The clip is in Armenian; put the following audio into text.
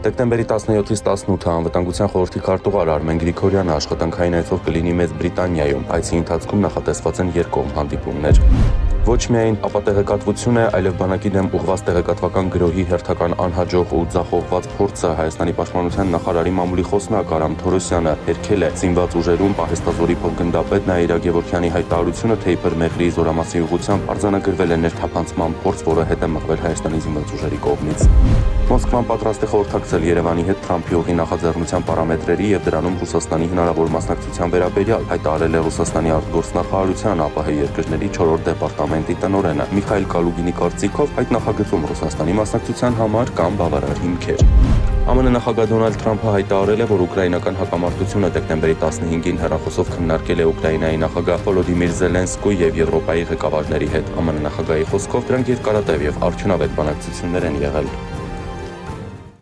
Դեկտեմբերի 17-ից 18-ը Անվտանգության խորհրդի քարտուղար Արմեն Գրիգորյանը աշխատանքային այցով կլինի Մեծ Բրիտանիայում։ Այցի ընթացքում նախատեսված են երկկողմ հանդիպումներ։ Ոչ միայն ապատեղեկատվություն է, այլև բանակի դեմ ուղղված տեղեկատվական գրոհի հերթական անհաջող ու ձախողված փորձը Հայաստանի պաշտպանության նախարարի մամուլի խոսնակ Արամ Թորոսյանը հերքել է զինված ուժերում պահեստազորի փոխգնդապետ Նաիրա Գևորգյանի հայտարարությունը, թե իբր Մեղրիի զորամասի ուղղությամբ արձանագրվել է ներթափանցման փորձ, որը հետ է մղվել Հայաստանի զինված ուժերի կողմից։ Մոսկվան պատրաստ է խորհրդակցել Երևանի հետ Թրամփի ուղի նախաձեռնության պարամետրերի եւ դրանում Ռուսաստանի հնարավոր մասնակցության վերաբերյալ, հայտարարել է Ռուսաստանի արտգործնախարարության ԱՊՀ երկրների 4-րդ դեպարտամենտի տնօրենը։ Միխայել Կալուգինի կարծիքով այդ նախագծում Ռուսաստանի մասնակցության համար կան բավարար հիմքեր։ ԱՄՆ նախագահ Դոնալդ Թրամփը հայտարարել է, որ ուկրաինական հակամարտությունը դեկտեմբերի 15-ին հեռախոսով քննարկել է Ուկրաինայի նախագահ Վոլոդիմիր Զելենսկու եւ Եվրոպայի ղեկավարների հետ։ ԱՄՆ նախագահի խոսքով դրանք երկարատև եւ արդյունավետ բանակցություններ են եղել։